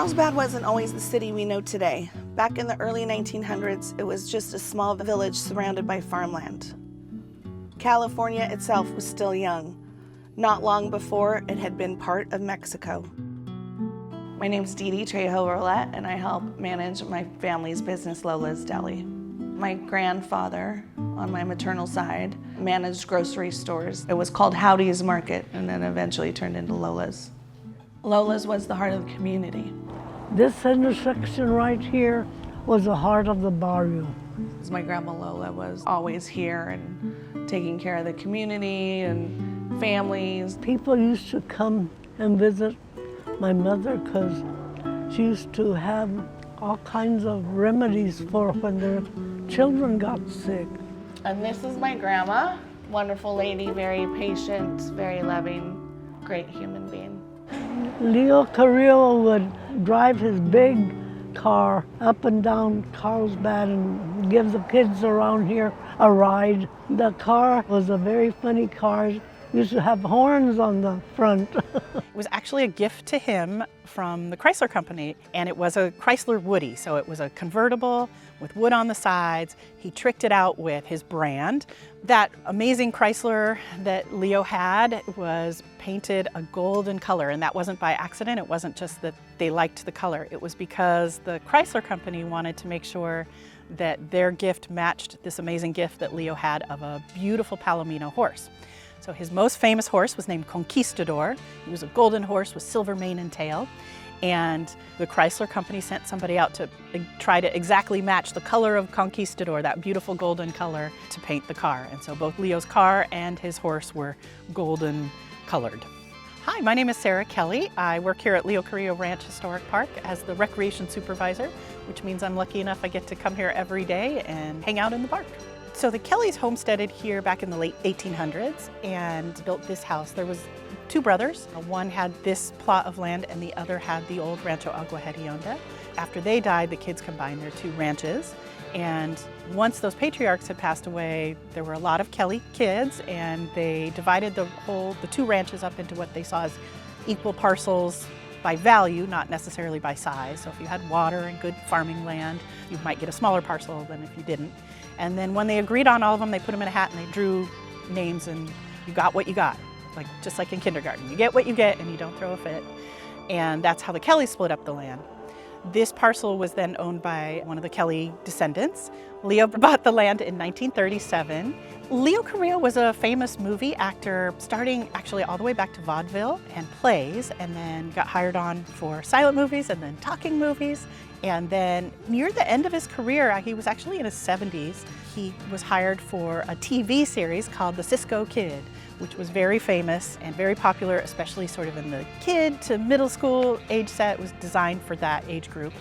Carlsbad wasn't always the city we know today. Back in the early 1900s, it was just a small village surrounded by farmland. California itself was still young. Not long before, it had been part of Mexico. My name's Deei Tjolette, and I help manage my family's business, Lola's Deli. My grandfather, on my maternal side, managed grocery stores. It was called Howdy's Market, and then eventually turned into Lola's. Lola's was the heart of the community. This intersection right here was the heart of the Barrio. My grandma Lola was always here and taking care of the community and families. People used to come and visit my mother because she used to have all kinds of remedies for when their children got sick. And this is my grandma, wonderful lady, very patient, very loving, great human being. Leo Carrillo would drive his big car up and down Carlsbad and give the kids around here a ride. The car was a very funny car. It used to have horns on the front. It was actually a gift to him from the Chrysler Company, and it was a Chrysler Woody, so it was a convertible with wood on the sides. He tricked it out with his brand. That amazing Chrysler that Leo had was painted a golden color, and that wasn't by accident. It wasn't just that they liked the color. It was because the Chrysler Company wanted to make sure that their gift matched this amazing gift that Leo had of a beautiful Palomino horse. So his most famous horse was named Conquistador. He was a golden horse with silver mane and tail. And the Chrysler Company sent somebody out to try to exactly match the color of Conquistador, that beautiful golden color, to paint the car. And so both Leo's car and his horse were golden colored. Hi, my name is Sarah Kelly. I work here at Leo Carrillo Ranch Historic Park as the recreation supervisor, which means I'm lucky enough I get to come here every day and hang out in the park. So the Kellys homesteaded here back in the late 1800s and built this house. There was two brothers. One had this plot of land and the other had the old Rancho Agua Hedionda. After they died, the kids combined their two ranches. And once those patriarchs had passed away, there were a lot of Kelly kids, and they divided the two ranches up into what they saw as equal parcels by value, not necessarily by size. So if you had water and good farming land, you might get a smaller parcel than if you didn't. And then when they agreed on all of them, they put them in a hat and they drew names, and you got what you got. Just like in kindergarten. You get what you get and you don't throw a fit. And that's how the Kellys split up the land. This parcel was then owned by one of the Kelly descendants. Leo bought the land in 1937. Leo Carrillo was a famous movie actor, starting actually all the way back to vaudeville and plays, and then got hired on for silent movies and then talking movies. And then near the end of his career, he was actually in his 70s, he was hired for a TV series called The Cisco Kid, which was very famous and very popular, especially sort of in the kid to middle school age set. It was designed for that age group.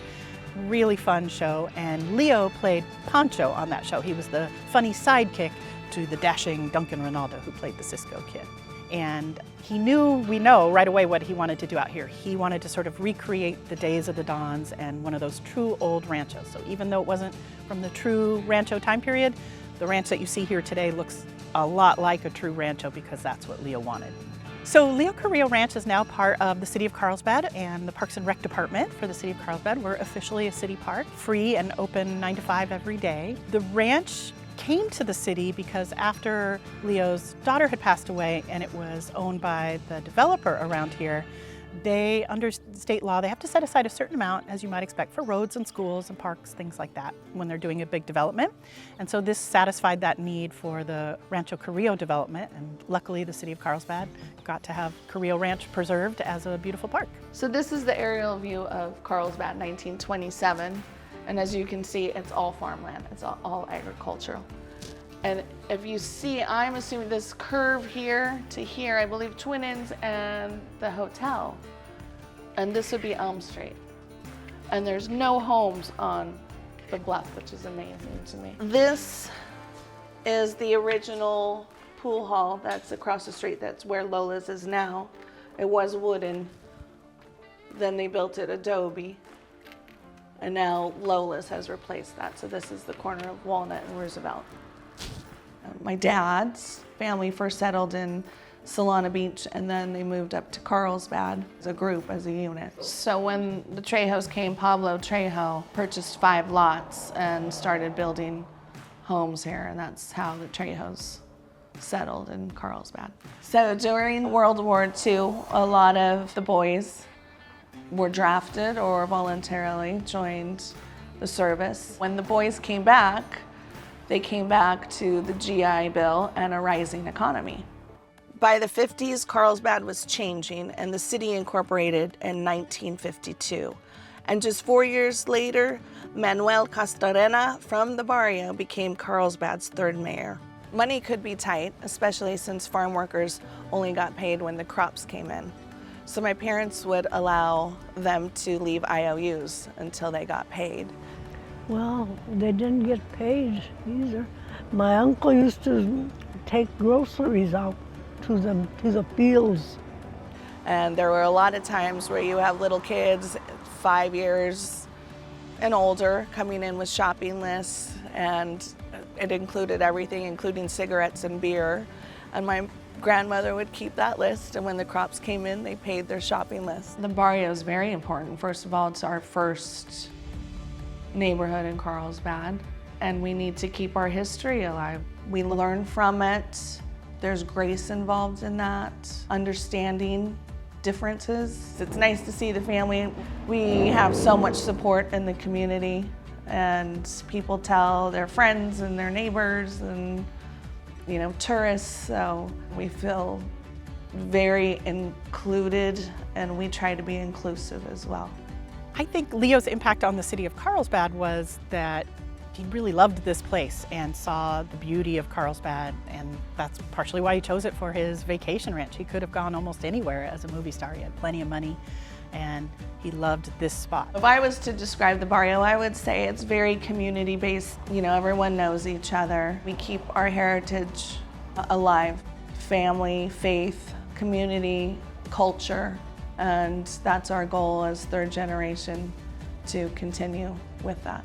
Really fun show, and Leo played Pancho on that show. He was the funny sidekick to the dashing Duncan Ronaldo, who played the Cisco Kid. And we know right away what he wanted to do out here. He wanted to sort of recreate the days of the Dons and one of those true old ranchos. So even though it wasn't from the true rancho time period, the ranch that you see here today looks a lot like a true rancho because that's what Leo wanted. So Leo Carrillo Ranch is now part of the City of Carlsbad and the Parks and Rec Department for the City of Carlsbad. We're officially a city park, free and open 9 to 5 every day. The ranch came to the city because after Leo's daughter had passed away and it was owned by the developer around here, they, under state law, they have to set aside a certain amount, as you might expect, for roads and schools and parks, things like that, when they're doing a big development. And so this satisfied that need for the Rancho Carrillo development, and luckily the City of Carlsbad got to have Carrillo Ranch preserved as a beautiful park. So this is the aerial view of Carlsbad 1927, and as you can see, it's all farmland, it's all agricultural. And if you see, I'm assuming this curve here to here, I believe Twin Inns and the hotel. And this would be Elm Street. And there's no homes on the bluff, which is amazing to me. This is the original pool hall that's across the street. That's where Lola's is now. It was wooden. Then they built it adobe. And now Lola's has replaced that. So this is the corner of Walnut and Roosevelt. My dad's family first settled in Solana Beach, and then they moved up to Carlsbad as a group, as a unit. So when the Trejos came, Pablo Trejo purchased 5 lots and started building homes here, and that's how the Trejos settled in Carlsbad. So during World War II, a lot of the boys were drafted or voluntarily joined the service. When the boys came back, they came back to the GI Bill and a rising economy. By the 50s, Carlsbad was changing and the city incorporated in 1952. And just 4 years later, Manuel Castarena from the Barrio became Carlsbad's 3rd mayor. Money could be tight, especially since farm workers only got paid when the crops came in. So my parents would allow them to leave IOUs until they got paid. Well, they didn't get paid either. My uncle used to take groceries out to the fields. And there were a lot of times where you have little kids, 5 years and older, coming in with shopping lists, and it included everything, including cigarettes and beer. And my grandmother would keep that list, and when the crops came in, they paid their shopping list. The Barrio is very important. First of all, it's our first neighborhood in Carlsbad, and we need to keep our history alive. We learn from it. There's grace involved in that, understanding differences. It's nice to see the family. We have so much support in the community, and people tell their friends and their neighbors and tourists, so we feel very included, and we try to be inclusive as well. I think Leo's impact on the city of Carlsbad was that he really loved this place and saw the beauty of Carlsbad, and that's partially why he chose it for his vacation ranch. He could have gone almost anywhere as a movie star. He had plenty of money, and he loved this spot. If I was to describe the Barrio, I would say it's very community-based. Everyone knows each other. We keep our heritage alive. Family, faith, community, culture, and that's our goal as 3rd generation, to continue with that.